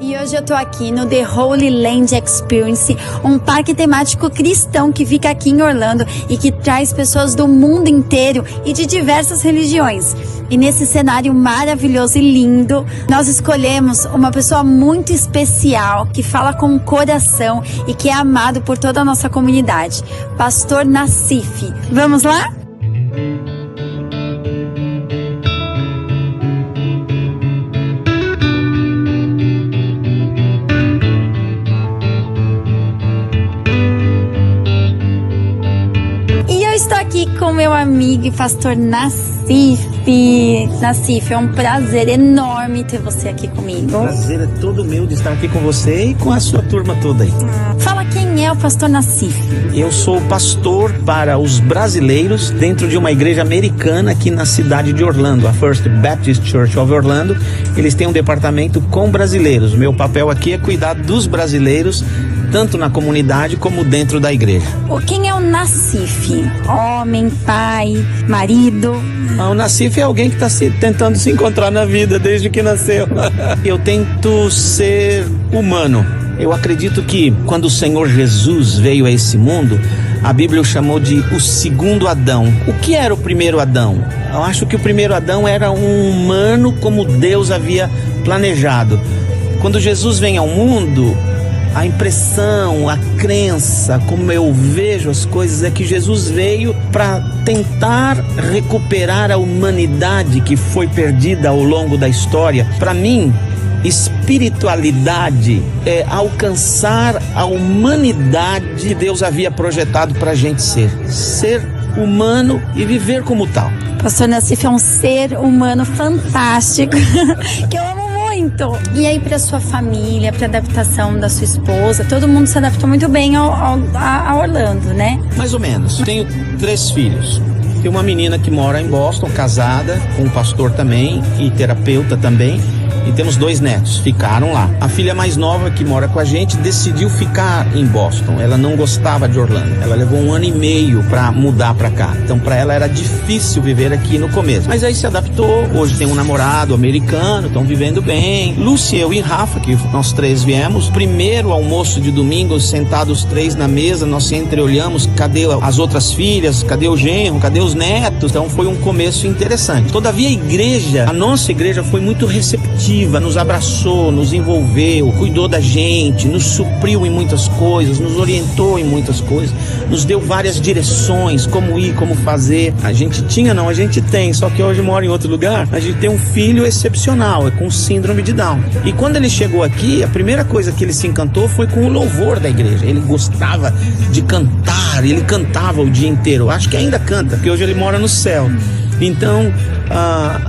E hoje eu tô aqui no The Holy Land Experience, um parque temático cristão que fica aqui em Orlando e que traz pessoas do mundo inteiro e de diversas religiões. E nesse cenário maravilhoso e lindo, nós escolhemos uma pessoa muito especial, que fala com o coração e que é amado por toda a nossa comunidade, Pastor Nassif. Vamos lá? Estou aqui com meu amigo e pastor Nassif. Nassif, é um prazer enorme ter você aqui comigo. O prazer é todo meu de estar aqui com você e com a sua turma toda aí. Fala quem é o pastor Nassif. Eu sou pastor para os brasileiros dentro de uma igreja americana aqui na cidade de Orlando, a First Baptist Church of Orlando. Eles têm um departamento com brasileiros. O meu papel aqui é cuidar dos brasileiros, tanto na comunidade como dentro da igreja. Quem é o Nassif? Homem, pai, marido? O Nassif é alguém que está tentando se encontrar na vida desde que nasceu. Eu tento ser humano. Eu acredito que quando o Senhor Jesus veio a esse mundo, a Bíblia o chamou de o segundo Adão. O que era o primeiro Adão? Eu acho que o primeiro Adão era um humano como Deus havia planejado. Quando Jesus vem ao mundo, a impressão, a crença, como eu vejo as coisas, é que Jesus veio para tentar recuperar a humanidade que foi perdida ao longo da história. Para mim, espiritualidade é alcançar a humanidade que Deus havia projetado para a gente ser humano e viver como tal. Pastor Nassif é um ser humano fantástico que eu amo muito. E aí, para sua família, para adaptação da sua esposa, todo mundo se adaptou muito bem a Orlando, né? Mais ou menos. Tenho 3 filhos. Tem uma menina que mora em Boston, casada, com um pastor também e terapeuta também. E temos 2 netos, ficaram lá. A filha mais nova, que mora com a gente, decidiu ficar em Boston. Ela não gostava de Orlando. Ela levou 1 ano e meio para mudar para cá. Então para ela era difícil viver aqui no começo. Mas aí se adaptou. Hoje tem um namorado americano, estão vivendo bem. Lúcia, eu e Rafa, que nós 3 viemos. Primeiro almoço de domingo, sentados 3 na mesa, nós se entreolhamos. Cadê as outras filhas? Cadê o genro? Cadê os netos? Então foi um começo interessante. Todavia a nossa igreja foi muito receptiva. Nos abraçou, nos envolveu, cuidou da gente, nos supriu em muitas coisas, nos orientou em muitas coisas, nos deu várias direções, como ir, como fazer. A gente tem, só que hoje mora em outro lugar. A gente tem um filho excepcional, com síndrome de Down. E quando ele chegou aqui, a primeira coisa que ele se encantou foi com o louvor da igreja. Ele gostava de cantar, ele cantava o dia inteiro. Acho que ainda canta, porque hoje ele mora no céu. Então,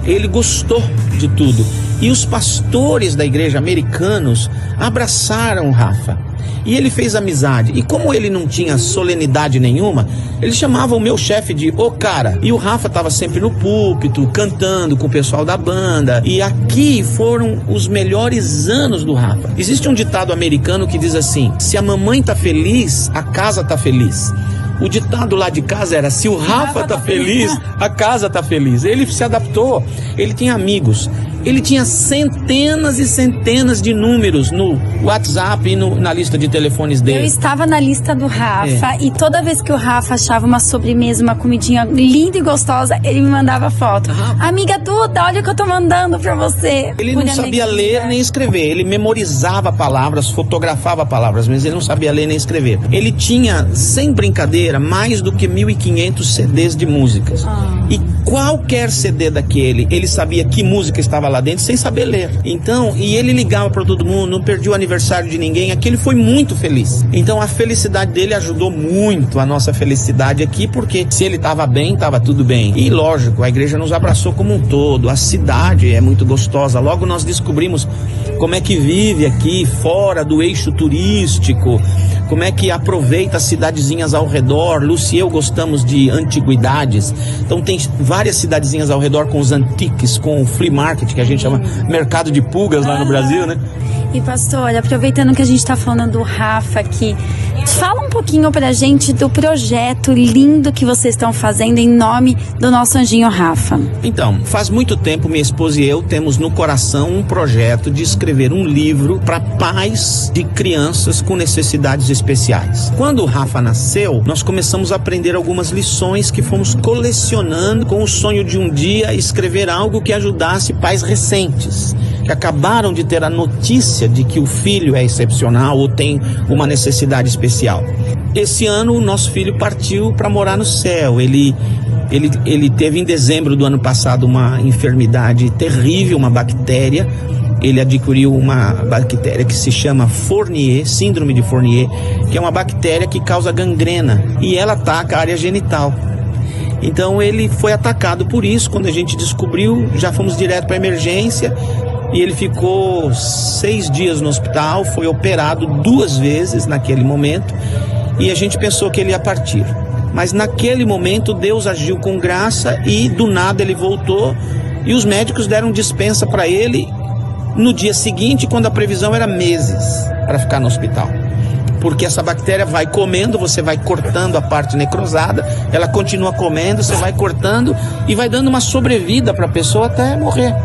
ele gostou de tudo. E os pastores da igreja americanos abraçaram Rafa. E ele fez amizade. E como ele não tinha solenidade nenhuma, ele chamava o meu chefe de "ô cara". E o Rafa estava sempre no púlpito, cantando com o pessoal da banda. E aqui foram os melhores anos do Rafa. Existe um ditado americano que diz assim: se a mamãe tá feliz, a casa tá feliz. O ditado lá de casa era: se o Rafa tá feliz, a casa tá feliz. Ele se adaptou, ele tinha amigos, ele tinha centenas e centenas de números no WhatsApp e na lista de telefones dele. Eu estava na lista do Rafa e toda vez que o Rafa achava uma sobremesa, uma comidinha linda e gostosa, ele me mandava foto. Amiga Duda, olha o que eu tô mandando pra você. Ele não sabia ler nem escrever, ele memorizava palavras, fotografava palavras, mas ele não sabia ler nem escrever. Ele tinha, sem brincadeira, mais do que 1.500 CDs de músicas. E qualquer CD daquele, ele sabia que música estava lá dentro sem saber ler. Então, e ele ligava para todo mundo, não perdia o aniversário de ninguém. Aquele foi muito feliz. Então a felicidade dele ajudou muito a nossa felicidade aqui, porque se ele estava bem, estava tudo bem. E lógico, a igreja nos abraçou como um todo. A cidade é muito gostosa. Logo nós descobrimos como é que vive aqui fora do eixo turístico, como é que aproveita as cidadezinhas ao redor. Lúcia e eu gostamos de antiguidades, então tem várias cidadezinhas ao redor com os antiques, com o flea market, que a gente chama mercado de pulgas lá no Brasil, né? E pastor, aproveitando que a gente está falando do Rafa aqui, fala um pouquinho pra gente do projeto lindo que vocês estão fazendo em nome do nosso anjinho Rafa. Então, faz muito tempo minha esposa e eu temos no coração um projeto de escrever um livro para pais de crianças com necessidades especiais. Quando o Rafa nasceu, nós começamos a aprender algumas lições que fomos colecionando com o sonho de um dia escrever algo que ajudasse pais recentes, que acabaram de ter a notícia de que o filho é excepcional ou tem uma necessidade especial. Esse ano o nosso filho partiu para morar no céu. Ele teve em dezembro do ano passado uma enfermidade terrível, uma bactéria. Ele adquiriu uma bactéria que se chama Fournier, síndrome de Fournier, que é uma bactéria que causa gangrena e ela ataca a área genital. Então ele foi atacado por isso. Quando a gente descobriu, já fomos direto para a emergência. E ele ficou 6 dias no hospital, foi operado 2 vezes naquele momento, e a gente pensou que ele ia partir. Mas naquele momento Deus agiu com graça e do nada ele voltou, e os médicos deram dispensa para ele no dia seguinte, quando a previsão era meses para ficar no hospital. Porque essa bactéria vai comendo, você vai cortando a parte necrosada, ela continua comendo, você vai cortando e vai dando uma sobrevida para a pessoa até morrer.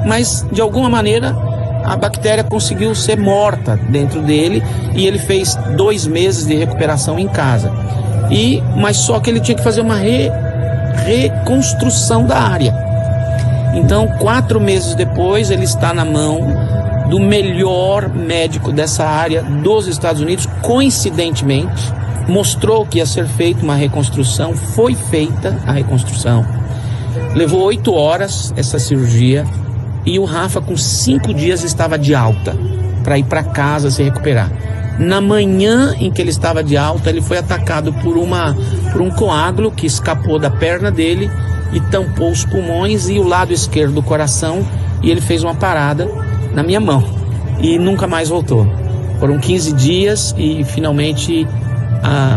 Mas de alguma maneira a bactéria conseguiu ser morta dentro dele e ele fez 2 meses de recuperação em casa. Mas só que ele tinha que fazer uma reconstrução da área. Então 4 meses depois ele está na mão do melhor médico dessa área dos Estados Unidos. Coincidentemente mostrou que ia ser feita uma reconstrução, foi feita a reconstrução. Levou 8 horas essa cirurgia. E o Rafa, com 5 dias, estava de alta para ir para casa se recuperar. Na manhã em que ele estava de alta, ele foi atacado por um coágulo que escapou da perna dele e tampou os pulmões e o lado esquerdo do coração. E ele fez uma parada na minha mão e nunca mais voltou. Foram 15 dias e finalmente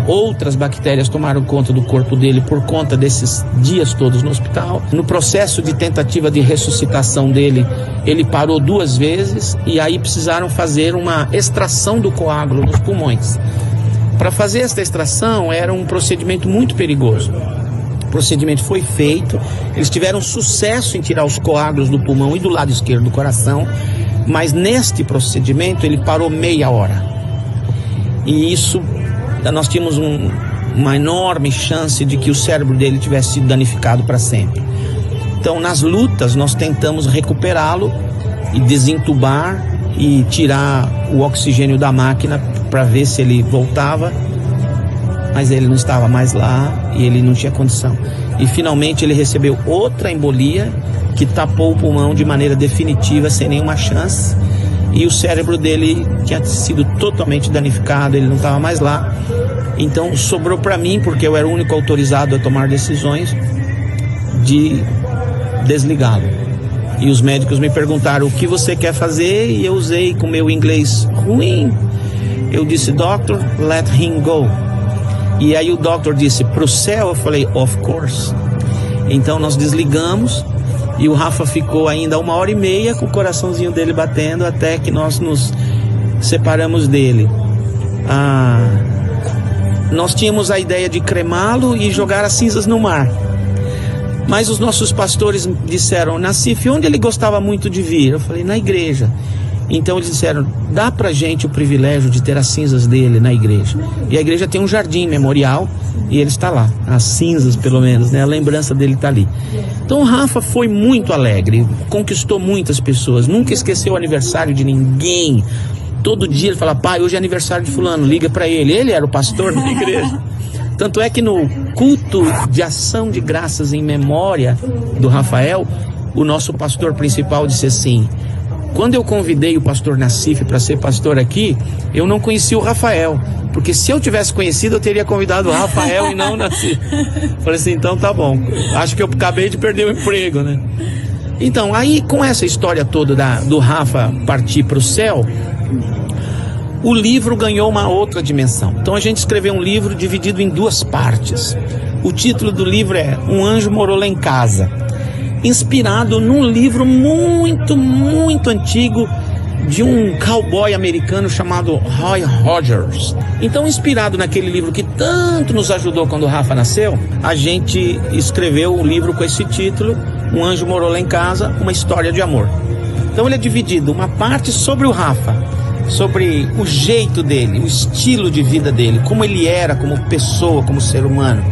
outras bactérias tomaram conta do corpo dele por conta desses dias todos no hospital. No processo de tentativa de ressuscitação dele, ele parou 2 vezes e aí precisaram fazer uma extração do coágulo dos pulmões. Para fazer esta extração era um procedimento muito perigoso. O procedimento foi feito, eles tiveram sucesso em tirar os coágulos do pulmão e do lado esquerdo do coração, mas neste procedimento ele parou meia hora. E isso, nós tínhamos uma enorme chance de que o cérebro dele tivesse sido danificado para sempre. Então, nas lutas, nós tentamos recuperá-lo e desentubar e tirar o oxigênio da máquina para ver se ele voltava, mas ele não estava mais lá e ele não tinha condição. E finalmente ele recebeu outra embolia que tapou o pulmão de maneira definitiva, sem nenhuma chance. E o cérebro dele tinha sido totalmente danificado, ele não estava mais lá. Então sobrou para mim, porque eu era o único autorizado a tomar decisões, de desligá-lo. E os médicos me perguntaram: o que você quer fazer? E eu usei com meu inglês ruim. Eu disse: Doctor, let him go. E aí o doctor disse: pro céu? Eu falei: of course. Então nós desligamos. E o Rafa ficou ainda 1h30 com o coraçãozinho dele batendo até que nós nos separamos dele. Nós tínhamos a ideia de cremá-lo e jogar as cinzas no mar. Mas os nossos pastores disseram: Nassif, onde ele gostava muito de vir? Eu falei: na igreja. Então eles disseram: dá pra gente o privilégio de ter as cinzas dele na igreja. E a igreja tem um jardim memorial e ele está lá, as cinzas pelo menos, né? A lembrança dele está ali. Então o Rafa foi muito alegre, conquistou muitas pessoas, nunca esqueceu o aniversário de ninguém. Todo dia ele fala: pai, hoje é aniversário de fulano, liga para ele. Ele era o pastor da igreja. Tanto é que no culto de ação de graças em memória do Rafael, o nosso pastor principal disse assim: quando eu convidei o pastor Nassif para ser pastor aqui, eu não conhecia o Rafael, porque se eu tivesse conhecido, eu teria convidado o Rafael e não o Nassif. Falei assim: então tá bom, acho que eu acabei de perder o emprego, né? Então, aí com essa história toda do Rafa partir para o céu, o livro ganhou uma outra dimensão. Então a gente escreveu um livro dividido em 2 partes. O título do livro é Um Anjo Morou Lá em Casa, inspirado num livro muito, muito antigo de um cowboy americano chamado Roy Rogers. Então, inspirado naquele livro que tanto nos ajudou quando o Rafa nasceu, a gente escreveu um livro com esse título, Um Anjo Morou Lá em Casa, Uma História de Amor. Então ele é dividido, uma parte sobre o Rafa, sobre o jeito dele, o estilo de vida dele, como ele era como pessoa, como ser humano.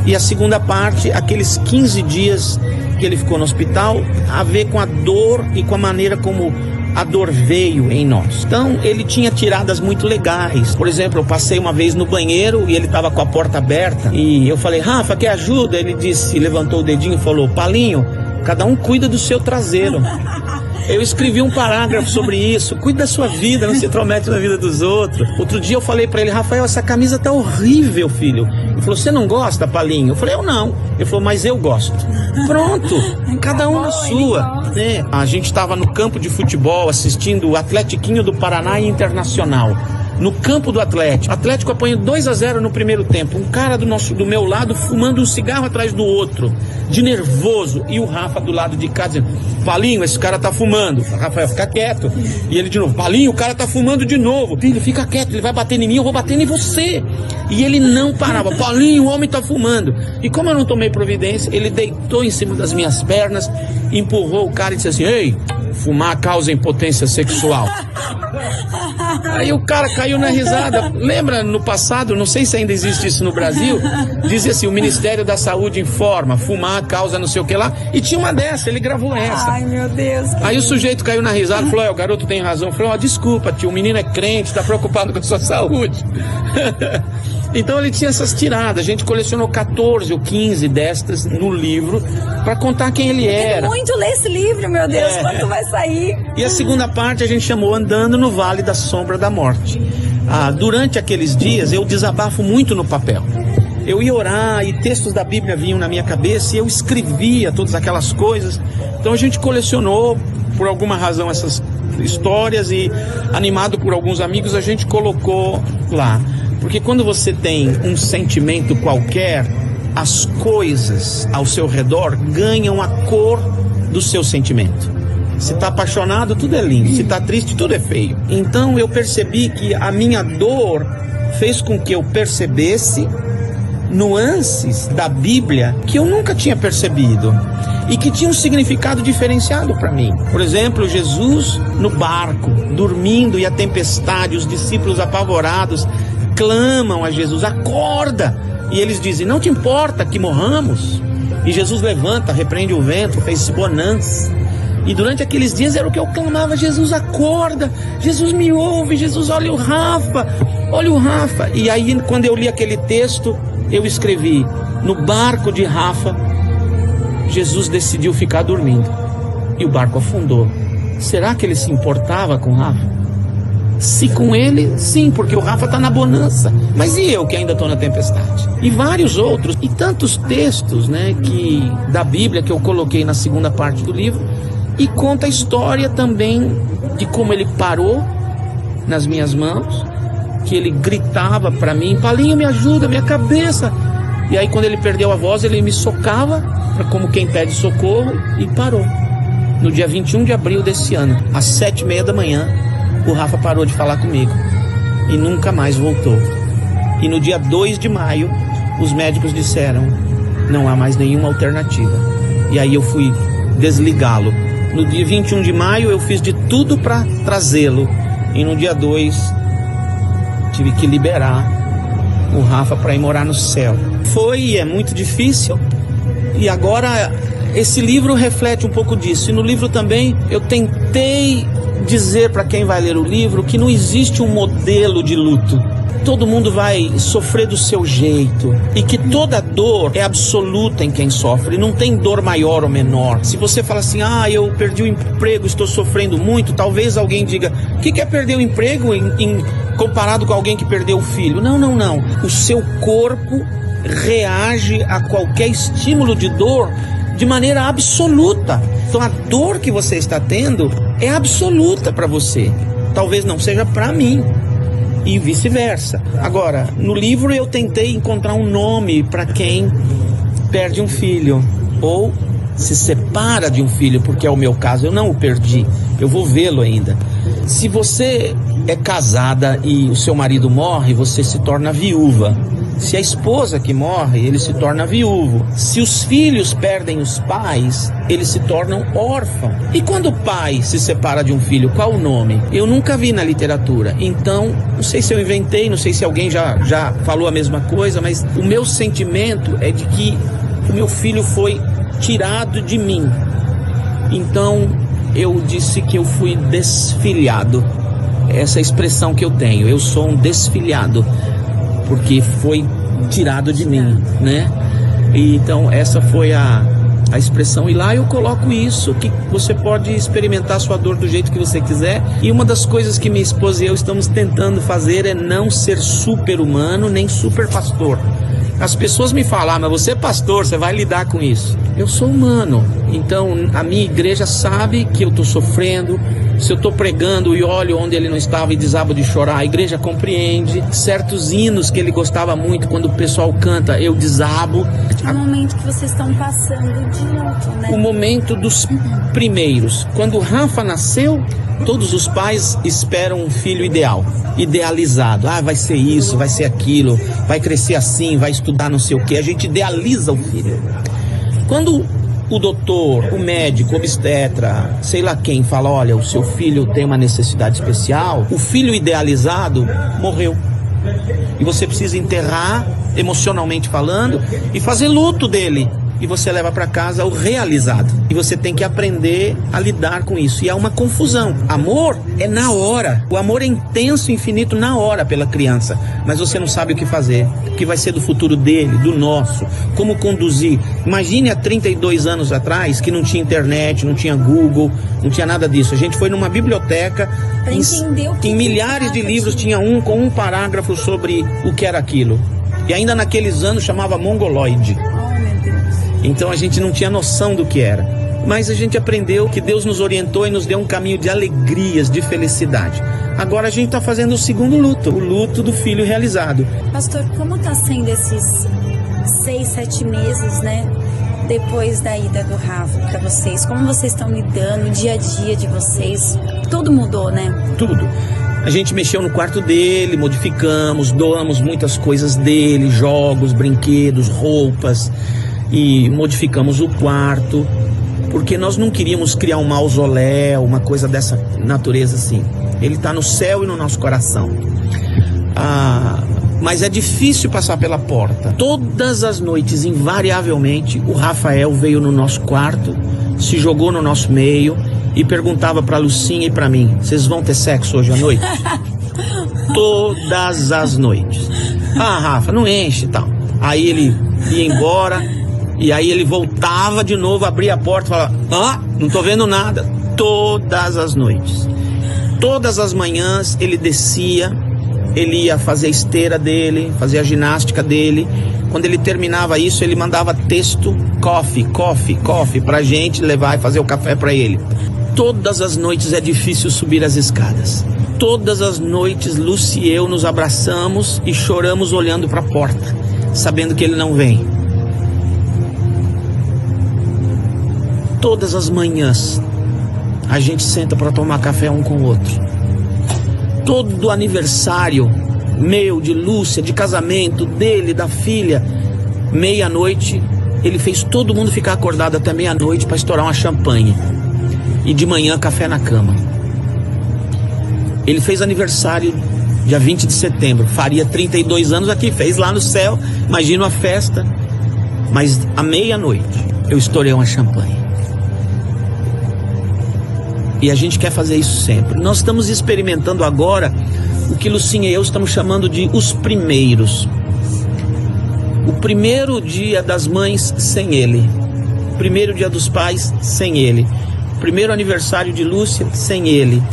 E a segunda parte, aqueles 15 dias que ele ficou no hospital, a ver com a dor e com a maneira como a dor veio em nós. Então ele tinha tiradas muito legais. Por exemplo, eu passei uma vez no banheiro e ele estava com a porta aberta e eu falei: Rafa, quer ajuda? Ele disse, levantou o dedinho e falou: Palinho, cada um cuida do seu traseiro. Eu escrevi um parágrafo sobre isso. Cuide da sua vida, não se intromete na vida dos outros. Outro dia eu falei pra ele: Rafael, essa camisa tá horrível, filho. Ele falou: você não gosta, Palinho? Eu falei: eu não. Ele falou: mas eu gosto. Pronto, cada um na sua. A gente estava no campo de futebol assistindo o Atletiquinho do Paraná e Internacional. No campo do Atlético. O Atlético apanhou 2-0 no primeiro tempo. Um cara do meu lado fumando um cigarro atrás do outro, de nervoso. E o Rafa do lado de cá dizendo: Palinho, esse cara tá fumando. Rafael, fica quieto. E ele de novo: Palinho, o cara tá fumando de novo. Filho, fica quieto, ele vai bater em mim, eu vou bater em você. E ele não parava: Palinho, o homem tá fumando. E como eu não tomei providência, ele deitou em cima das minhas pernas, empurrou o cara e disse assim: ei, fumar causa impotência sexual. Aí o cara caiu na risada. Lembra no passado, não sei se ainda existe isso no Brasil, dizia assim: o Ministério da Saúde informa, fumar causa não sei o que lá. E tinha uma dessa, ele gravou essa. Ai, meu Deus. Aí o sujeito caiu na risada e falou: o garoto tem razão. Falou: desculpa, tio, o menino é crente, tá preocupado com a sua saúde. Então ele tinha essas tiradas. A gente colecionou 14 ou 15 destas no livro para contar quem ele era. Quero muito ler esse livro, meu Deus, quando vai sair? E a segunda parte a gente chamou Andando no Vale da Sombra da Morte. Durante aqueles dias eu desabafo muito no papel. Eu ia orar e textos da Bíblia vinham na minha cabeça e eu escrevia todas aquelas coisas. Então a gente colecionou, por alguma razão, essas histórias e, animado por alguns amigos, a gente colocou lá. Porque quando você tem um sentimento qualquer, as coisas ao seu redor ganham a cor do seu sentimento. Se está apaixonado, tudo é lindo. Se está triste, tudo é feio. Então eu percebi que a minha dor fez com que eu percebesse nuances da Bíblia que eu nunca tinha percebido e que tinham um significado diferenciado para mim. Por exemplo, Jesus no barco, dormindo, e a tempestade, os discípulos apavorados clamam a Jesus: acorda! E eles dizem: não te importa que morramos? E Jesus levanta, repreende o vento, fez bonança. E durante aqueles dias era o que eu clamava: Jesus, acorda! Jesus, me ouve! Jesus, olha o Rafa! Olha o Rafa! E aí, quando eu li aquele texto, eu escrevi: no barco de Rafa, Jesus decidiu ficar dormindo e o barco afundou. Será que ele se importava com Rafa? Se com ele, sim, porque o Rafa está na bonança. Mas e eu que ainda estou na tempestade? E vários outros, e tantos textos, da Bíblia que eu coloquei na segunda parte do livro. E conta a história também de como ele parou nas minhas mãos, que ele gritava para mim: Palinho, me ajuda, minha cabeça. E aí, quando ele perdeu a voz, ele me socava, como quem pede socorro, e parou. No dia 21 de abril desse ano, às 7h30 da manhã, o Rafa parou de falar comigo e nunca mais voltou. E no dia 2 de maio, os médicos disseram: não há mais nenhuma alternativa. E aí eu fui desligá-lo. No dia 21 de maio eu fiz de tudo para trazê-lo. E no dia 2 tive que liberar o Rafa para ir morar no céu. Foi e é muito difícil. E agora esse livro reflete um pouco disso. E no livro também eu tentei dizer para quem vai ler o livro que não existe um modelo de luto. Todo mundo vai sofrer do seu jeito e que toda dor é absoluta em quem sofre, não tem dor maior ou menor. Se você fala assim: eu perdi o emprego, estou sofrendo muito, talvez alguém diga: o que é perder o emprego comparado com alguém que perdeu o filho? Não. O seu corpo reage a qualquer estímulo de dor de maneira absoluta. Então a dor que você está tendo é absoluta para você, talvez não seja para mim, e vice-versa. Agora, no livro eu tentei encontrar um nome para quem perde um filho ou se separa de um filho, porque é o meu caso, eu não o perdi, eu vou vê-lo ainda. Se você é casada e o seu marido morre, você se torna viúva. Se a esposa que morre, ele se torna viúvo. Se os filhos perdem os pais, eles se tornam órfãos. E quando o pai se separa de um filho, qual o nome? Eu nunca vi na literatura. Então, não sei se eu inventei, não sei se alguém já falou a mesma coisa, mas o meu sentimento é de que o meu filho foi tirado de mim. Então, eu disse que eu fui desfilhado. Essa expressão que eu tenho, eu sou um desfilhado, porque foi tirado de mim, né? E então essa foi a expressão. E lá eu coloco isso, que você pode experimentar a sua dor do jeito que você quiser. E uma das coisas que minha esposa e eu estamos tentando fazer é não ser super-humano nem super-pastor. As pessoas me falam, mas você é pastor, você vai lidar com isso. Eu sou humano, então a minha igreja sabe que eu estou sofrendo. Se eu estou pregando e olho onde ele não estava e desabo de chorar, a igreja compreende. Certos hinos que ele gostava muito, quando o pessoal canta, eu desabo. O momento que vocês estão passando de luto, né? O momento dos primeiros. Quando o Rafa nasceu, todos os pais esperam um filho ideal, idealizado. Ah, vai ser isso, vai ser aquilo, vai crescer assim, vai estudar não sei o que. A gente idealiza o filho. Quando o doutor, o médico, o obstetra, sei lá quem, fala, olha, o seu filho tem uma necessidade especial, o filho idealizado morreu. E você precisa enterrar, emocionalmente falando, e fazer luto dele. E você leva para casa o realizado. E você tem que aprender a lidar com isso. E há uma confusão. Amor é na hora. O amor é intenso, infinito na hora pela criança. Mas você não sabe o que fazer. O que vai ser do futuro dele, do nosso. Como conduzir. Imagine há 32 anos atrás que não tinha internet, não tinha Google, não tinha nada disso. A gente foi numa biblioteca. Em milhares de livros tinha um com um parágrafo sobre o que era aquilo. E ainda naqueles anos chamava mongoloide. Então a gente não tinha noção do que era. Mas a gente aprendeu que Deus nos orientou e nos deu um caminho de alegrias, de felicidade. Agora a gente está fazendo o segundo luto, o luto do filho realizado. Pastor, como está sendo esses 6, 7 meses, né? Depois da ida do Rafa para vocês? Como vocês estão lidando, o dia a dia de vocês? Tudo mudou, né? Tudo. A gente mexeu no quarto dele, modificamos, doamos muitas coisas dele, jogos, brinquedos, roupas. E modificamos o quarto, porque nós não queríamos criar um mausoléu, uma coisa dessa natureza assim. Ele está no céu e no nosso coração. Mas é difícil passar pela porta. Todas as noites, invariavelmente, o Rafael veio no nosso quarto, se jogou no nosso meio e perguntava para a Lucinha e para mim, vocês vão ter sexo hoje à noite? Todas as noites. Ah, Rafa, não enche e tal. Aí ele ia embora. E aí ele voltava de novo, abria a porta e falava, não tô vendo nada. Todas as noites. Todas as manhãs ele descia, ele ia fazer a esteira dele, fazer a ginástica dele. Quando ele terminava isso, ele mandava texto, coffee, pra gente levar e fazer o café pra ele. Todas as noites é difícil subir as escadas. Todas as noites, Lúcia e eu nos abraçamos e choramos olhando pra porta, sabendo que ele não vem. Todas as manhãs a gente senta para tomar café um com o outro. Todo aniversário meu, de Lúcia, de casamento, dele, da filha, meia-noite, ele fez todo mundo ficar acordado até meia-noite para estourar uma champanhe. E de manhã café na cama. Ele fez aniversário dia 20 de setembro, faria 32 anos aqui, fez lá no céu, imagina a festa. Mas à meia-noite eu estourei uma champanhe. E a gente quer fazer isso sempre. Nós estamos experimentando agora o que Lucinha e eu estamos chamando de os primeiros. O primeiro dia das mães sem ele. O primeiro dia dos pais sem ele. O primeiro aniversário de Lúcia sem ele.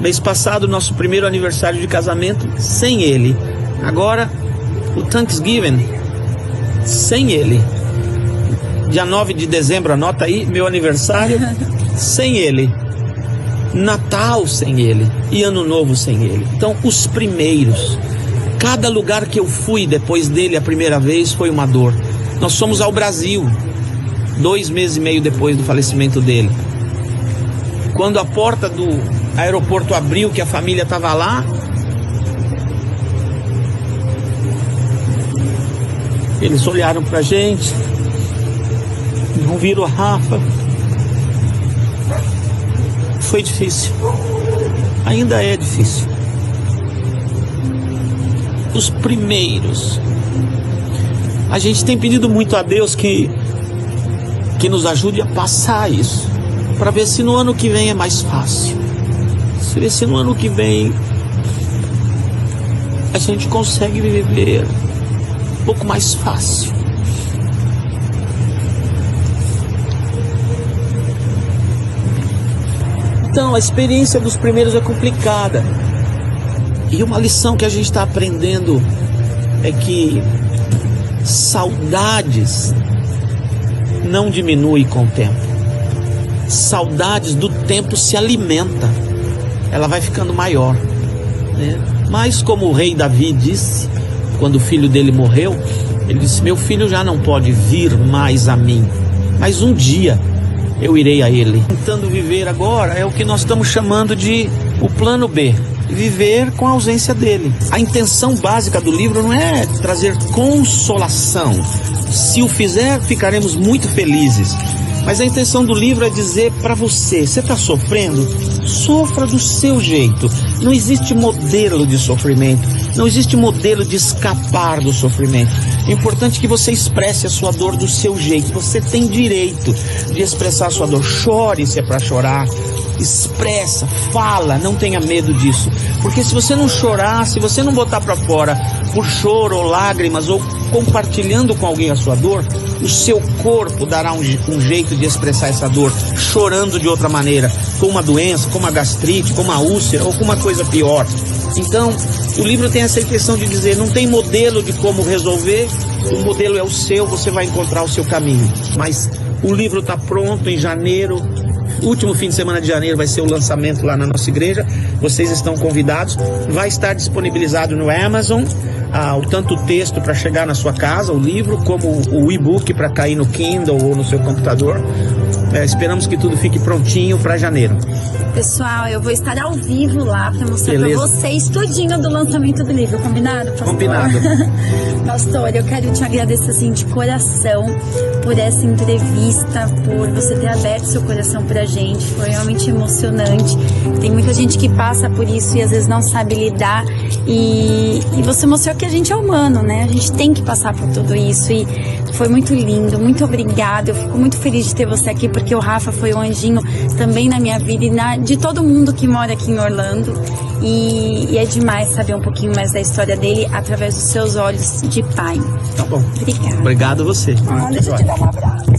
Mês passado, nosso primeiro aniversário de casamento sem ele. Agora, o Thanksgiving sem ele. Dia 9 de dezembro, anota aí, meu aniversário sem ele. Natal sem ele e Ano Novo sem ele. Então, os primeiros. Cada lugar que eu fui depois dele a primeira vez foi uma dor. Nós fomos ao Brasil 2 meses e meio depois do falecimento dele. Quando a porta do aeroporto abriu, que a família estava lá, eles olharam pra gente, não viram a Rafa. Foi difícil, ainda é difícil. Os primeiros, a gente tem pedido muito a Deus que nos ajude a passar isso, para ver se no ano que vem é mais fácil, se no ano que vem a gente consegue viver um pouco mais fácil. Então, a experiência dos primeiros é complicada. E uma lição que a gente está aprendendo é que saudades não diminuem com o tempo. Saudades do tempo se alimenta. Ela vai ficando maior, né? Mas como o rei Davi disse, quando o filho dele morreu, ele disse: meu filho já não pode vir mais a mim, mas um dia eu irei a ele. Tentando viver agora é o que nós estamos chamando de o plano B. Viver com a ausência dele. A intenção básica do livro não é trazer consolação. Se o fizer, ficaremos muito felizes. Mas a intenção do livro é dizer para você está sofrendo? Sofra do seu jeito. Não existe modelo de sofrimento. Não existe modelo de escapar do sofrimento. É importante que você expresse a sua dor do seu jeito. Você tem direito de expressar a sua dor. Chore se é para chorar. Expressa, fala, não tenha medo disso. Porque se você não chorar, se você não botar para fora por choro ou lágrimas ou compartilhando com alguém a sua dor, o seu corpo dará um jeito de expressar essa dor, chorando de outra maneira, com uma doença, com uma gastrite, com uma úlcera ou com uma coisa pior. Então, o livro tem essa intenção de dizer, não tem modelo de como resolver, o modelo é o seu, você vai encontrar o seu caminho. Mas o livro está pronto em janeiro. O último fim de semana de janeiro vai ser o lançamento lá na nossa igreja. Vocês estão convidados. Vai estar disponibilizado no Amazon, tanto o texto para chegar na sua casa, o livro, como o e-book para cair no Kindle ou no seu computador. Esperamos que tudo fique prontinho para janeiro. Pessoal, eu vou estar ao vivo lá para mostrar para vocês tudinho do lançamento do livro. Combinado, pastor? Combinado. Pastor, eu quero te agradecer assim de coração por essa entrevista, por você ter aberto seu coração pra gente. Foi realmente emocionante. Tem muita gente que passa por isso e às vezes não sabe lidar. E você mostrou que a gente é humano, né? A gente tem que passar por tudo isso. E foi muito lindo, muito obrigada. Eu fico muito feliz de ter você aqui, porque o Rafa foi um anjinho também na minha vida e de todo mundo que mora aqui em Orlando. E é demais saber um pouquinho mais da história dele através dos seus olhos de pai. Tá bom. Obrigada. Obrigado a você. Deixa eu te dar um abraço.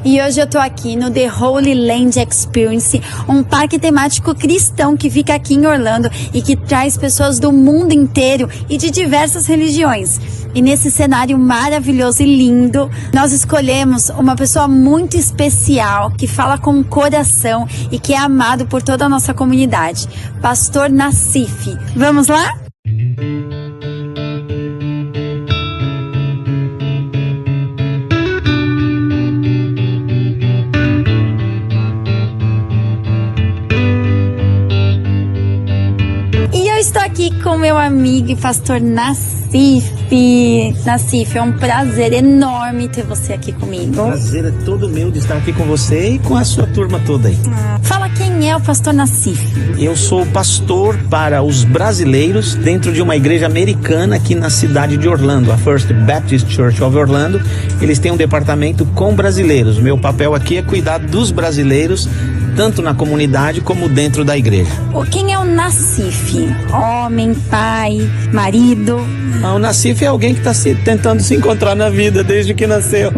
E hoje eu tô aqui no The Holy Land Experience, um parque temático cristão que fica aqui em Orlando e que traz pessoas do mundo inteiro e de diversas religiões. E nesse cenário maravilhoso e lindo, nós escolhemos uma pessoa muito especial, que fala com o coração e que é amado por toda a nossa comunidade, Pastor Nassif. Vamos lá? Estou aqui com meu amigo e pastor Nassif. Nassif, é um prazer enorme ter você aqui comigo. O prazer é todo meu de estar aqui com você e com a sua turma toda aí. Fala, quem é o pastor Nassif? Eu sou pastor para os brasileiros dentro de uma igreja americana aqui na cidade de Orlando, a First Baptist Church of Orlando. Eles têm um departamento com brasileiros. Meu papel aqui é cuidar dos brasileiros, tanto na comunidade como dentro da igreja. Quem é o Nassif? Homem, pai, marido? O Nassif é alguém que está tentando se encontrar na vida desde que nasceu.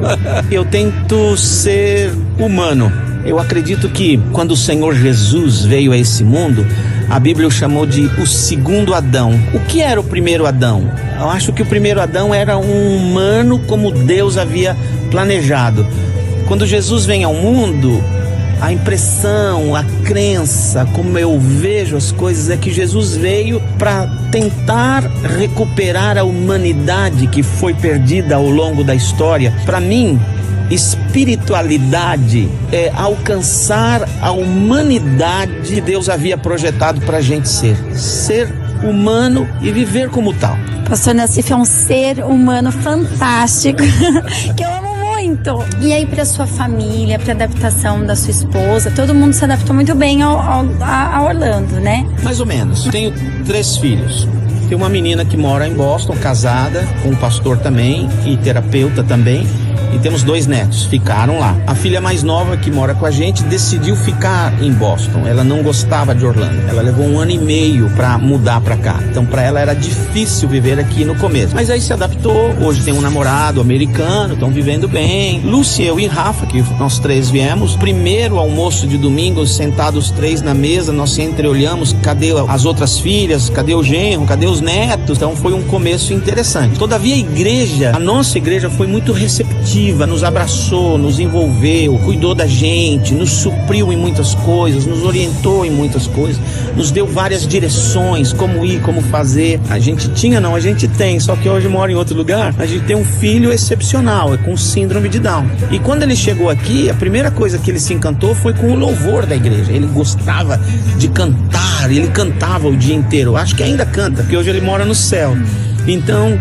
Eu tento ser humano. Eu acredito que quando o Senhor Jesus veio a esse mundo, a Bíblia o chamou de o segundo Adão. O que era o primeiro Adão? Eu acho que o primeiro Adão era um humano como Deus havia planejado. Quando Jesus vem ao mundo, A impressão, a crença, como eu vejo as coisas, é que Jesus veio para tentar recuperar a humanidade que foi perdida ao longo da história. Para mim, espiritualidade é alcançar a humanidade que Deus havia projetado para a gente ser humano e viver como tal. Pastor Nassif é um ser humano fantástico que eu amo muito. E aí, para sua família, para adaptação da sua esposa, todo mundo se adaptou muito bem a Orlando, né? Mais ou menos. Tenho 3 filhos. Tem uma menina que mora em Boston, casada, com um pastor também e terapeuta também. E temos 2 netos, ficaram lá. A filha mais nova que mora com a gente decidiu ficar em Boston. Ela não gostava de Orlando. Ela levou 1 ano e meio para mudar para cá. Então para ela era difícil viver aqui no começo. Mas aí se adaptou. Hoje tem um namorado americano, estão vivendo bem. Lúcia, eu e Rafa, que nós 3 viemos. Primeiro almoço de domingo, sentados 3 na mesa, nós entreolhamos, cadê as outras filhas, cadê o genro, cadê os netos? Então foi um começo interessante. Todavia a nossa igreja foi muito receptiva. Nos abraçou, nos envolveu, cuidou da gente, nos supriu em muitas coisas, nos orientou em muitas coisas, nos deu várias direções, como ir, como fazer. A gente tem, só que hoje mora em outro lugar. A gente tem um filho excepcional, é com síndrome de Down. E quando ele chegou aqui, a primeira coisa que ele se encantou foi com o louvor da igreja. Ele gostava de cantar, ele cantava o dia inteiro. Acho que ainda canta, porque hoje ele mora no céu. Então,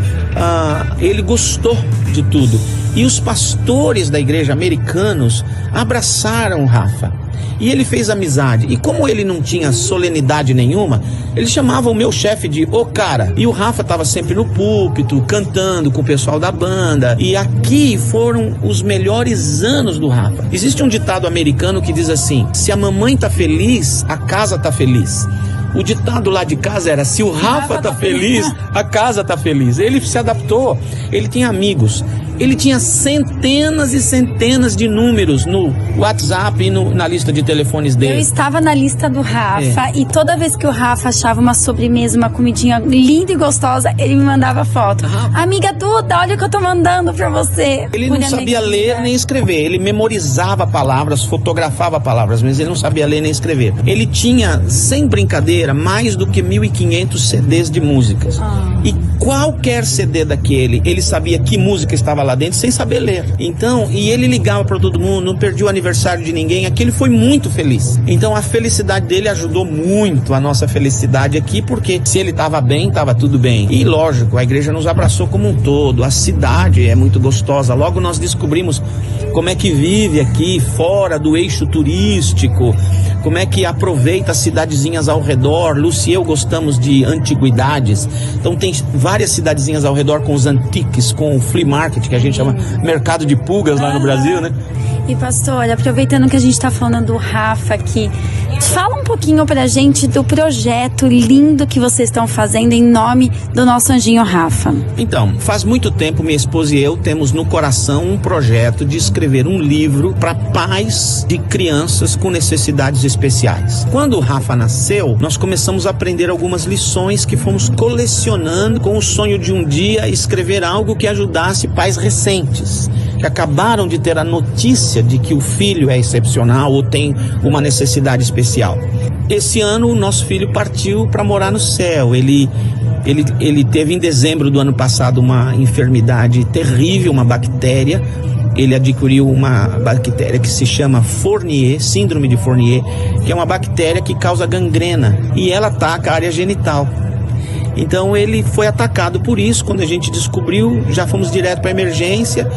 ele gostou de tudo. E os pastores da igreja americanos abraçaram o Rafa. E ele fez amizade. E como ele não tinha solenidade nenhuma, ele chamava o meu chefe de "ô cara". E o Rafa estava sempre no púlpito, cantando com o pessoal da banda. E aqui foram os melhores anos do Rafa. Existe um ditado americano que diz assim: se a mamãe tá feliz, a casa tá feliz. O ditado lá de casa era: se o Rafa tá feliz, a casa tá feliz. Ele se adaptou, ele tinha amigos, ele tinha centenas e centenas de números no WhatsApp e na lista de telefones dele. Eu estava na lista do Rafa e toda vez que o Rafa achava uma sobremesa, uma comidinha linda e gostosa, ele me mandava foto. Amiga Duda, olha o que eu tô mandando pra você. Ele não sabia ler nem escrever, ele memorizava palavras, fotografava palavras, mas ele não sabia ler nem escrever. Ele tinha, sem brincadeira, mais do que 1.500 CDs de músicas. E qualquer CD daquele, ele sabia que música estava lá dentro sem saber ler. Então, e ele ligava para todo mundo, não perdia o aniversário de ninguém. Aqui ele foi muito feliz. Então a felicidade dele ajudou muito a nossa felicidade aqui, porque se ele estava bem, estava tudo bem. E lógico, a igreja nos abraçou como um todo. A cidade é muito gostosa. Logo nós descobrimos como é que vive aqui fora do eixo turístico, como é que aproveita as cidadezinhas ao redor. Lúcia e eu gostamos de antiguidades, então tem várias cidadezinhas ao redor com os antiques, com o flea market, que a gente chama mercado de pulgas lá no Brasil, né? E pastor, aproveitando que a gente tá falando do Rafa aqui, fala um pouquinho pra gente do projeto lindo que vocês estão fazendo em nome do nosso anjinho Rafa. Então, faz muito tempo minha esposa e eu temos no coração um projeto de escrever um livro para pais de crianças com necessidades especiais. Quando o Rafa nasceu, nós começamos a aprender algumas lições que fomos colecionando com o sonho de um dia escrever algo que ajudasse pais recentes, que acabaram de ter a notícia de que o filho é excepcional ou tem uma necessidade especial. Esse ano o nosso filho partiu para morar no céu. Ele teve em dezembro do ano passado uma enfermidade terrível, uma bactéria. Ele adquiriu uma bactéria que se chama Fournier, síndrome de Fournier, que é uma bactéria que causa gangrena e ela ataca a área genital. Então ele foi atacado por isso. Quando a gente descobriu, já fomos direto para a emergência.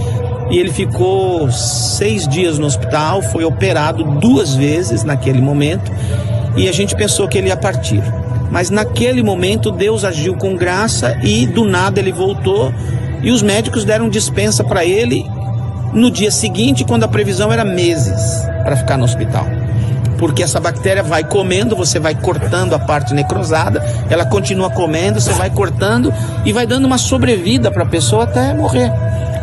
E ele ficou 6 dias no hospital, foi operado 2 vezes naquele momento, e a gente pensou que ele ia partir. Mas naquele momento Deus agiu com graça e do nada ele voltou, e os médicos deram dispensa para ele no dia seguinte, quando a previsão era meses para ficar no hospital. Porque essa bactéria vai comendo, você vai cortando a parte necrosada, ela continua comendo, você vai cortando e vai dando uma sobrevida para a pessoa até morrer.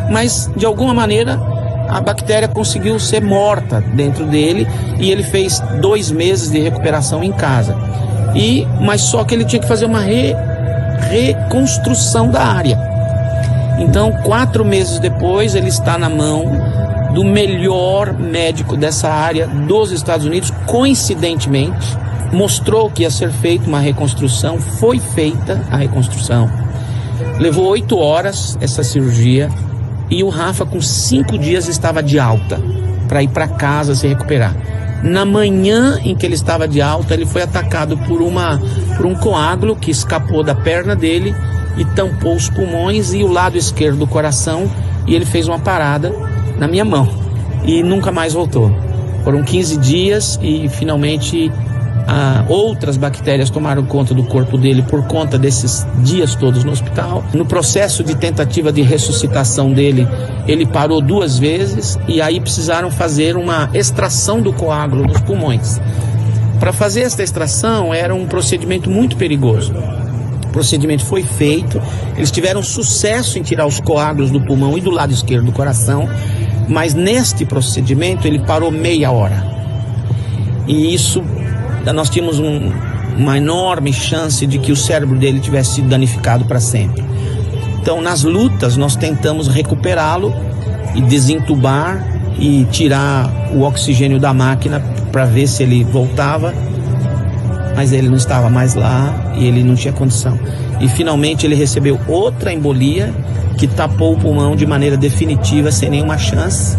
Mas de alguma maneira a bactéria conseguiu ser morta dentro dele e ele fez 2 meses de recuperação em casa. Mas só que ele tinha que fazer uma reconstrução da área. Então 4 meses depois ele está na mão do melhor médico dessa área dos Estados Unidos. Coincidentemente, mostrou que ia ser feita uma reconstrução, foi feita a reconstrução. Levou 8 horas essa cirurgia e o Rafa, com 5 dias, estava de alta para ir para casa se recuperar. Na manhã em que ele estava de alta, ele foi atacado por um coágulo que escapou da perna dele e tampou os pulmões e o lado esquerdo do coração, e ele fez uma parada na minha mão e nunca mais voltou. Foram 15 dias e finalmente outras bactérias tomaram conta do corpo dele por conta desses dias todos no hospital. No processo de tentativa de ressuscitação dele, ele parou 2 vezes e aí precisaram fazer uma extração do coágulo dos pulmões. Para fazer esta extração era um procedimento muito perigoso. O procedimento foi feito, eles tiveram sucesso em tirar os coágulos do pulmão e do lado esquerdo do coração, mas neste procedimento ele parou meia hora. E isso, nós tínhamos uma enorme chance de que o cérebro dele tivesse sido danificado para sempre. Então, nas lutas, nós tentamos recuperá-lo e desentubar e tirar o oxigênio da máquina para ver se ele voltava, mas ele não estava mais lá e ele não tinha condição. E finalmente ele recebeu outra embolia que tapou o pulmão de maneira definitiva, sem nenhuma chance,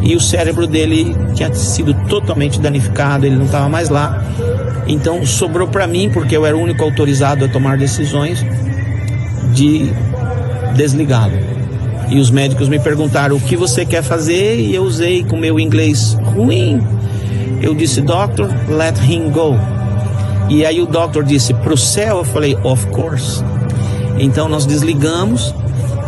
e o cérebro dele tinha sido totalmente danificado, ele não estava mais lá. Então sobrou para mim, porque eu era o único autorizado a tomar decisões, de desligá-lo. E os médicos me perguntaram: o que você quer fazer? E eu usei, com meu inglês ruim, eu disse: Doctor, let him go. E aí o doctor disse: pro céu? Eu falei: of course. Então nós desligamos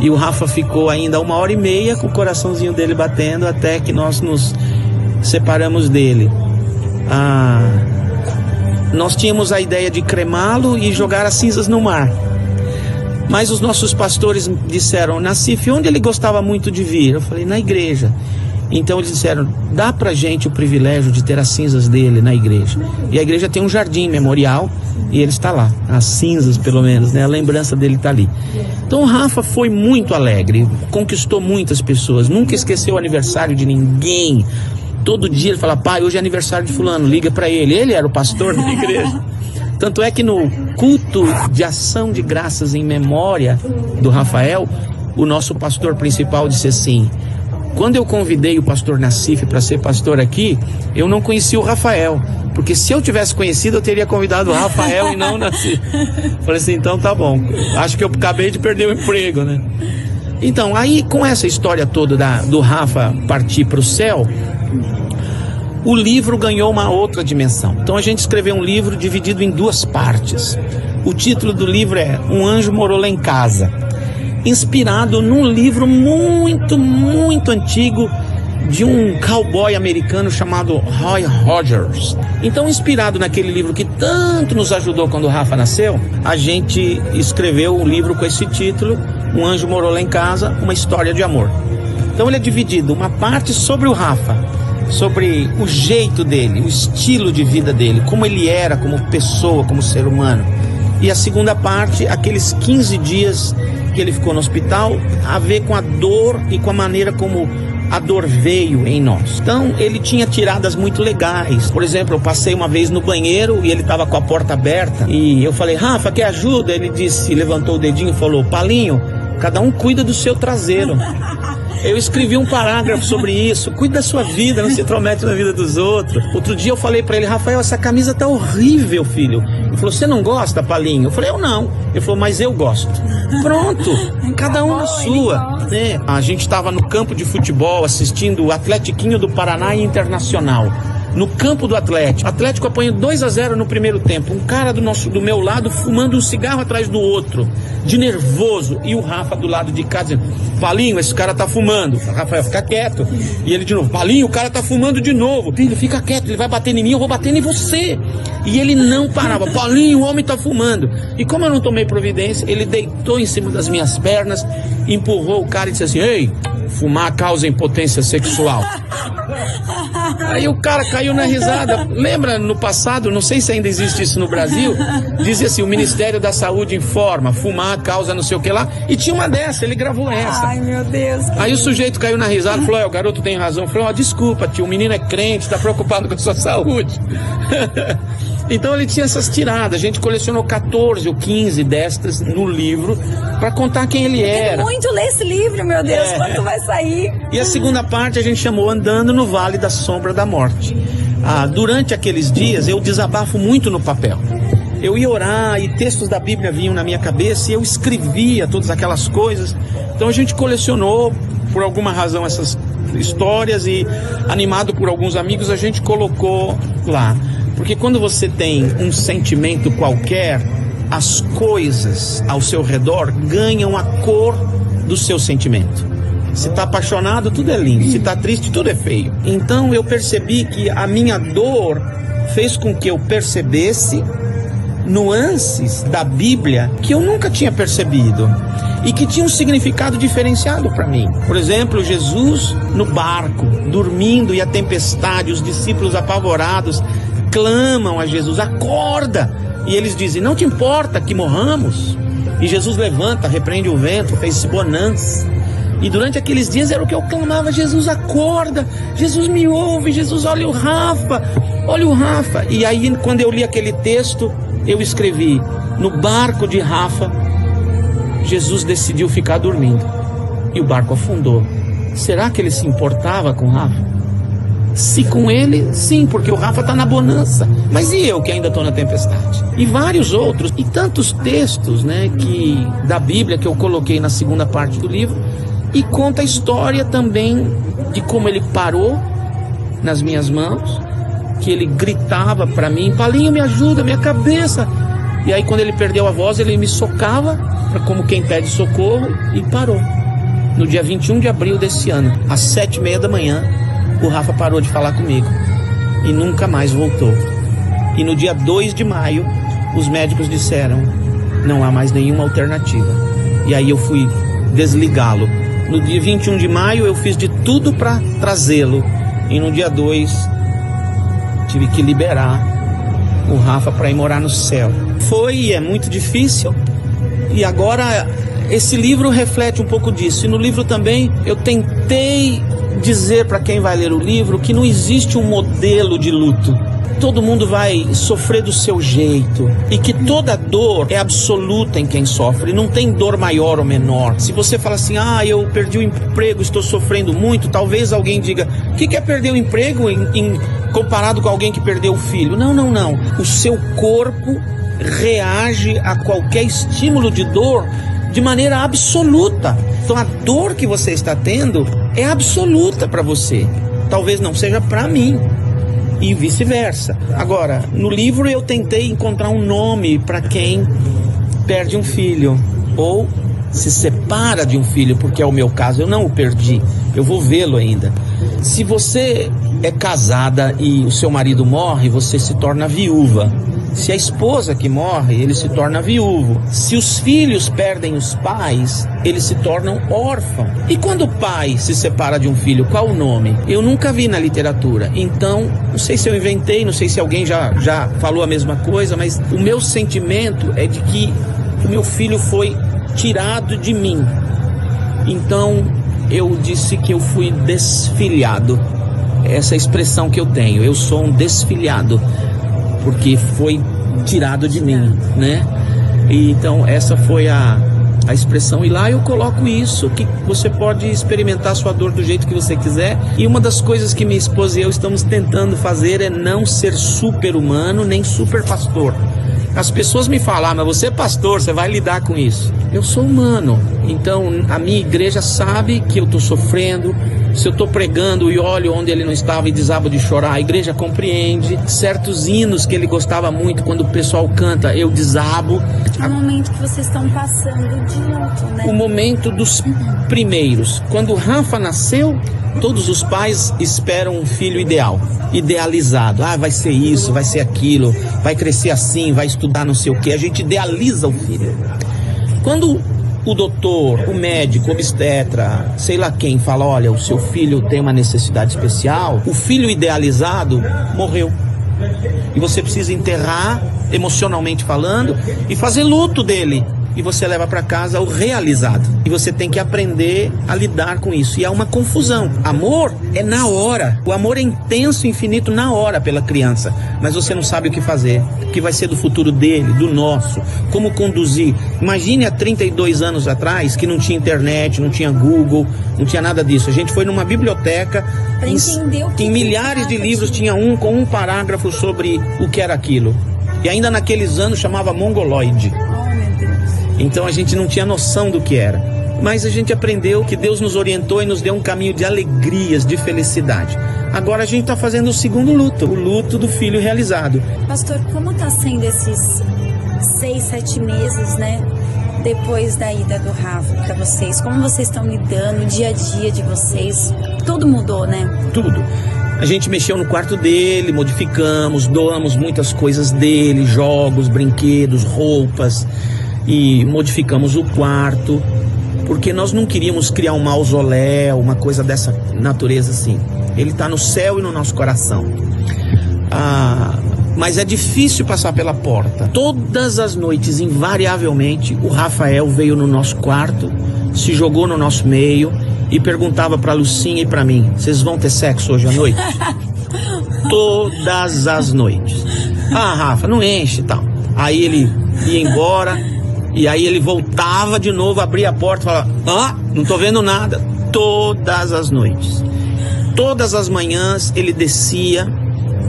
e o Rafa ficou ainda 1h30 com o coraçãozinho dele batendo, até que nós nos separamos dele. Nós tínhamos a ideia de cremá-lo e jogar as cinzas no mar, mas os nossos pastores disseram: Nassif, onde ele gostava muito de vir? Eu falei: na igreja. Então eles disseram: dá pra gente o privilégio de ter as cinzas dele na igreja. E a igreja tem um jardim memorial e ele está lá, as cinzas pelo menos, né? A lembrança dele está ali. Então o Rafa foi muito alegre, conquistou muitas pessoas, nunca esqueceu o aniversário de ninguém. Todo dia ele fala: pai, hoje é aniversário de fulano, liga para ele. Ele era o pastor da igreja. Tanto é que no culto de ação de graças em memória do Rafael, o nosso pastor principal disse assim: quando eu convidei o pastor Nassif para ser pastor aqui, eu não conhecia o Rafael, porque se eu tivesse conhecido, eu teria convidado o Rafael e não o Nassif. Falei assim: então tá bom, acho que eu acabei de perder o emprego, né? Então, aí com essa história toda do Rafa partir para o céu, o livro ganhou uma outra dimensão. Então a gente escreveu um livro dividido em 2 partes. O título do livro é Um Anjo Morou Lá em Casa, inspirado num livro muito, muito antigo de um cowboy americano chamado Roy Rogers. Então, inspirado naquele livro que tanto nos ajudou quando o Rafa nasceu, a gente escreveu um livro com esse título, Um Anjo Morou Lá em Casa, Uma História de Amor. Então ele é dividido, uma parte sobre o Rafa, sobre o jeito dele, o estilo de vida dele, como ele era como pessoa, como ser humano. E a segunda parte, aqueles 15 dias que ele ficou no hospital, a ver com a dor e com a maneira como a dor veio em nós. Então ele tinha tiradas muito legais. Por exemplo, eu passei uma vez no banheiro e ele estava com a porta aberta e eu falei: Rafa, quer ajuda? Ele disse, levantou o dedinho e falou: Palinho, cada um cuida do seu traseiro. Eu escrevi um parágrafo sobre isso: cuide da sua vida, não se intromete na vida dos outros. Outro dia eu falei pra ele: Rafael, essa camisa tá horrível, filho. Ele falou: você não gosta, Palinho? Eu falei: eu não. Ele falou: mas eu gosto. Pronto, cada um na sua. A gente estava no campo de futebol assistindo o Atletiquinho do Paraná e Internacional. No campo do Atlético. O Atlético apanhou 2-0 no primeiro tempo. Um cara do meu lado fumando um cigarro atrás do outro, de nervoso. E o Rafa do lado de cá dizendo: Palinho, esse cara tá fumando. Rafael, fica quieto. E ele de novo: Palinho, o cara tá fumando de novo. Filho, fica quieto, ele vai bater em mim, eu vou bater em você. E ele não parava: Palinho, o homem tá fumando. E como eu não tomei providência, ele deitou em cima das minhas pernas, empurrou o cara e disse assim: ei, fumar causa impotência sexual. Aí o cara caiu na risada. Lembra no passado, não sei se ainda existe isso no Brasil, dizia assim, o Ministério da Saúde informa, fumar causa não sei o que lá, e tinha uma dessa, ele gravou essa. Ai, meu Deus. Aí o sujeito caiu na risada e falou, o garoto tem razão. Falou, desculpa tio, o menino é crente, tá preocupado com a sua saúde. Então ele tinha essas tiradas, a gente colecionou 14 ou 15 destas no livro para contar quem ele era. Quero muito ler esse livro, meu Deus, quando vai sair? E a segunda parte a gente chamou Andando no Vale da Sombra da Morte. Durante aqueles dias eu desabafo muito no papel. Eu ia orar e textos da Bíblia vinham na minha cabeça e eu escrevia todas aquelas coisas. Então a gente colecionou, por alguma razão, essas histórias e, animado por alguns amigos, a gente colocou lá. Porque quando você tem um sentimento qualquer, as coisas ao seu redor ganham a cor do seu sentimento. Se está apaixonado, tudo é lindo. Se está triste, tudo é feio. Então eu percebi que a minha dor fez com que eu percebesse nuances da Bíblia que eu nunca tinha percebido e que tinham um significado diferenciado para mim. Por exemplo, Jesus no barco, dormindo, e a tempestade, os discípulos apavorados clamam a Jesus, acorda! E eles dizem, não te importa que morramos? E Jesus levanta, repreende o vento, fez bonança. E durante aqueles dias era o que eu clamava, Jesus acorda, Jesus me ouve, Jesus olha o Rafa. E aí quando eu li aquele texto, eu escrevi, no barco de Rafa, Jesus decidiu ficar dormindo. E o barco afundou. Será que ele se importava com Rafa? Se com ele, sim, porque o Rafa está na bonança. Mas e eu que ainda estou na tempestade? E vários outros, e tantos textos, né, da Bíblia que eu coloquei na segunda parte do livro. E conta a história também de como ele parou nas minhas mãos, que ele gritava para mim, Paulinho, me ajuda, minha cabeça. E aí quando ele perdeu a voz, ele me socava, como quem pede socorro, e parou. No dia 21 de abril desse ano, às 7h30 da manhã, o Rafa parou de falar comigo e nunca mais voltou. E no dia 2 de maio, os médicos disseram, não há mais nenhuma alternativa. E aí eu fui desligá-lo. No dia 21 de maio eu fiz de tudo para trazê-lo. E no dia 2 tive que liberar o Rafa para ir morar no céu. Foi e é muito difícil. E agora esse livro reflete um pouco disso. E no livro também eu tentei dizer para quem vai ler o livro que não existe um modelo de luto. Todo mundo vai sofrer do seu jeito e que toda dor é absoluta em quem sofre, não tem dor maior ou menor. Se você fala assim, eu perdi o emprego, estou sofrendo muito, talvez alguém diga, o que é perder o emprego comparado com alguém que perdeu o filho? Não. O seu corpo reage a qualquer estímulo de dor de maneira absoluta. Então a dor que você está tendo é absoluta para você, talvez não seja para mim. E vice-versa. Agora, no livro eu tentei encontrar um nome para quem perde um filho ou se separa de um filho, porque é o meu caso, eu não o perdi, eu vou vê-lo ainda. Se você é casada e o seu marido morre, você se torna viúva. Se a esposa que morre, ele se torna viúvo. Se os filhos perdem os pais, eles se tornam órfãos. E quando o pai se separa de um filho, qual o nome? Eu nunca vi na literatura. Então, não sei se eu inventei, não sei se alguém já falou a mesma coisa, mas o meu sentimento é de que o meu filho foi tirado de mim. Então, eu disse que eu fui desfilhado. Essa é a expressão que eu tenho. Eu sou um desfilhado, porque foi tirado de mim, né? E então essa foi a expressão. E lá eu coloco isso, que você pode experimentar a sua dor do jeito que você quiser. E uma das coisas que minha esposa e eu estamos tentando fazer é não ser super-humano nem super-pastor. As pessoas me falam, mas você é pastor, você vai lidar com isso. Eu sou humano, então a minha igreja sabe que eu estou sofrendo. Se eu estou pregando e olho onde ele não estava e desabo de chorar, a igreja compreende. Certos hinos que ele gostava muito, quando o pessoal canta, eu desabo. O momento que vocês estão passando de luto, né? O momento dos primeiros. Quando o Rafa nasceu, todos os pais esperam um filho ideal, idealizado. Vai ser isso, vai ser aquilo, vai crescer assim, vai estudar não sei o que. A gente idealiza o filho. Quando o doutor, o médico, o obstetra, sei lá quem, fala, olha, o seu filho tem uma necessidade especial, o filho idealizado morreu. E você precisa enterrar, emocionalmente falando, e fazer luto dele. E você leva para casa o realizado. E você tem que aprender a lidar com isso. E há uma confusão. Amor é na hora. O amor é intenso, infinito na hora pela criança. Mas você não sabe o que fazer. O que vai ser do futuro dele, do nosso. Como conduzir. Imagine há 32 anos atrás que não tinha internet, não tinha Google, não tinha nada disso. A gente foi numa biblioteca. Para entender o que em milhares de livros tinha um com um parágrafo sobre o que era aquilo. E ainda naqueles anos chamava mongoloide. Então a gente não tinha noção do que era. Mas a gente aprendeu que Deus nos orientou e nos deu um caminho de alegrias, de felicidade. Agora a gente está fazendo o segundo luto, o luto do filho realizado. Pastor, como está sendo esses 6, 7 meses, né? Depois da ida do Rafa para vocês? Como vocês estão lidando, o dia a dia de vocês? Tudo mudou, né? Tudo. A gente mexeu no quarto dele, modificamos, doamos muitas coisas dele, jogos, brinquedos, roupas. E modificamos o quarto, porque nós não queríamos criar um mausoléu, uma coisa dessa natureza assim. Ele está no céu e no nosso coração. Mas é difícil passar pela porta. Todas as noites, invariavelmente, o Rafael veio no nosso quarto, se jogou no nosso meio e perguntava para Lucinha e para mim: vocês vão ter sexo hoje à noite? Todas as noites. Rafa, não enche e tal. Aí ele ia embora. E aí ele voltava de novo, abria a porta e falava: não tô vendo nada. Todas as noites. Todas as manhãs ele descia,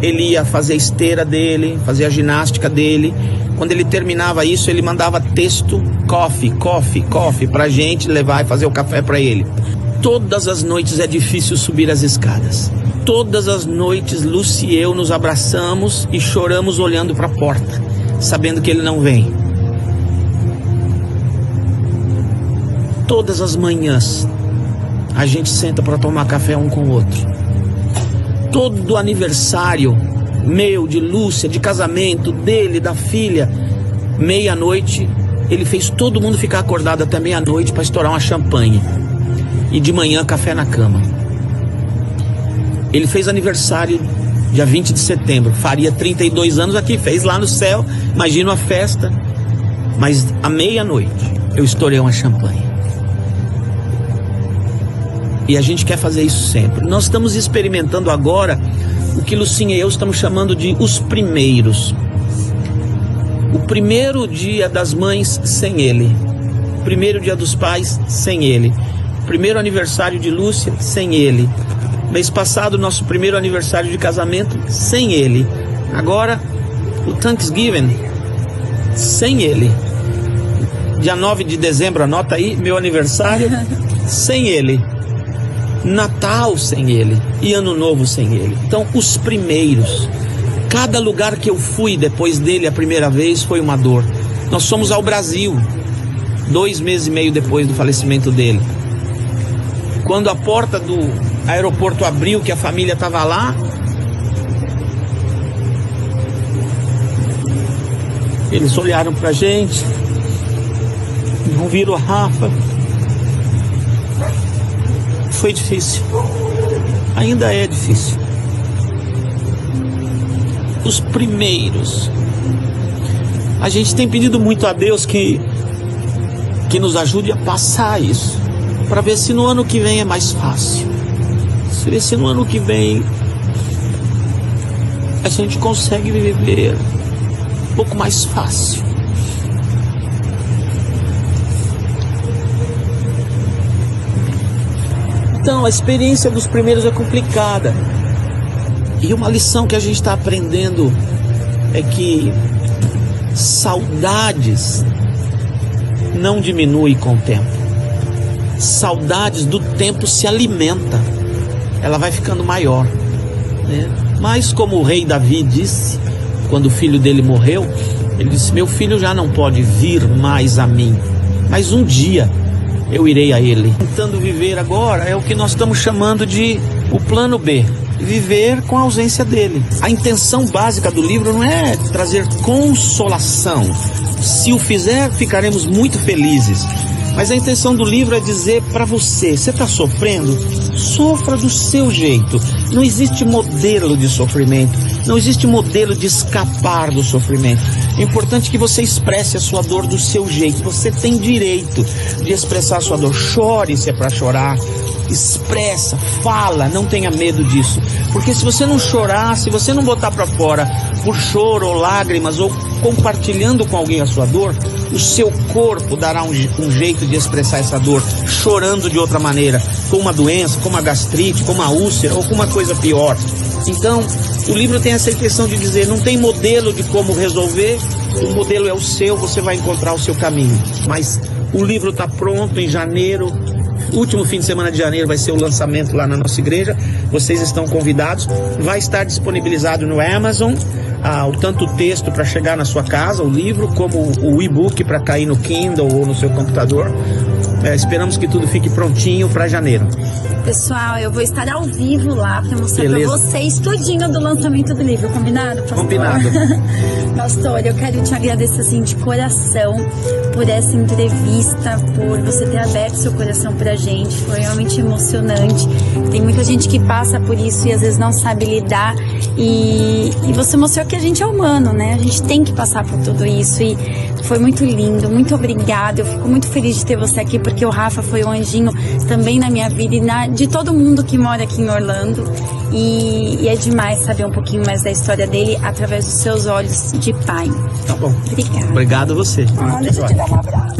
ele ia fazer a esteira dele, fazer a ginástica dele. Quando ele terminava isso, ele mandava texto, coffee, pra gente levar e fazer o café pra ele. Todas as noites é difícil subir as escadas. Todas as noites, Lúcia e eu nos abraçamos e choramos olhando pra porta, sabendo que ele não vem. Todas as manhãs a gente senta para tomar café um com o outro. Todo aniversário meu, de Lúcia, de casamento, dele, da filha, meia-noite, ele fez todo mundo ficar acordado até meia-noite para estourar uma champanhe. E de manhã café na cama. Ele fez aniversário dia 20 de setembro, faria 32 anos aqui, fez lá no céu, imagina a festa. Mas à meia-noite eu estourei uma champanhe. E a gente quer fazer isso sempre. Nós estamos experimentando agora o que Lucinha e eu estamos chamando de os primeiros. O primeiro dia das mães sem ele. O primeiro dia dos pais sem ele. O primeiro aniversário de Lúcia sem ele. Mês passado, nosso primeiro aniversário de casamento sem ele. Agora, o Thanksgiving sem ele. Dia 9 de dezembro, anota aí, meu aniversário sem ele. Natal sem ele e Ano Novo sem ele. Então, os primeiros. Cada lugar que eu fui depois dele a primeira vez foi uma dor. Nós fomos ao Brasil 2 meses e meio depois do falecimento dele. Quando a porta do aeroporto abriu, que a família estava lá, eles olharam pra gente, não viram a Rafa. Foi difícil. Ainda é difícil. Os primeiros. A gente tem pedido muito a Deus que nos ajude a passar isso, para ver se no ano que vem é mais fácil. Ver se no ano que vem a gente consegue viver um pouco mais fácil. Então, a experiência dos primeiros é complicada. E uma lição que a gente está aprendendo é que saudades não diminui com o tempo. Saudades do tempo se alimenta. Ela vai ficando maior, né? Mas como o rei Davi disse, quando o filho dele morreu, ele disse: meu filho já não pode vir mais a mim, mas um dia eu irei a ele. Tentando viver agora é o que nós estamos chamando de o plano B. Viver com a ausência dele. A intenção básica do livro não é trazer consolação. Se o fizer, ficaremos muito felizes. Mas a intenção do livro é dizer para você está sofrendo? Sofra do seu jeito. Não existe modelo de sofrimento, não existe modelo de escapar do sofrimento. É importante que você expresse a sua dor do seu jeito. Você tem direito de expressar a sua dor. Chore se é para chorar. Expressa, fala, não tenha medo disso. Porque se você não chorar, se você não botar para fora por choro ou lágrimas ou compartilhando com alguém a sua dor, o seu corpo dará um jeito de expressar essa dor, chorando de outra maneira, com uma doença, com uma gastrite, com uma úlcera ou com uma coisa pior. Então, o livro tem essa intenção de dizer, não tem modelo de como resolver, o modelo é o seu, você vai encontrar o seu caminho. Mas o livro está pronto em janeiro. Último fim de semana de janeiro vai ser o lançamento lá na nossa igreja. Vocês estão convidados. Vai estar disponibilizado no Amazon, tanto o texto para chegar na sua casa, o livro, como o e-book para cair no Kindle ou no seu computador. Esperamos que tudo fique prontinho para janeiro. Pessoal, eu vou estar ao vivo lá para mostrar para vocês tudinho do lançamento do livro. Combinado, pastor? Combinado. Pastor, eu quero te agradecer assim de coração por essa entrevista, por você ter aberto seu coração pra gente. Foi realmente emocionante. Tem muita gente que passa por isso e às vezes não sabe lidar. E você mostrou que a gente é humano, né? A gente tem que passar por tudo isso. E foi muito lindo, muito obrigada. Eu fico muito feliz de ter você aqui, porque o Rafa foi um anjinho também na minha vida e de todo mundo que mora aqui em Orlando. E é demais saber um pouquinho mais da história dele através dos seus olhos de pai. Tá bom. Obrigada. Obrigado a você. Deixa eu te dar um abraço.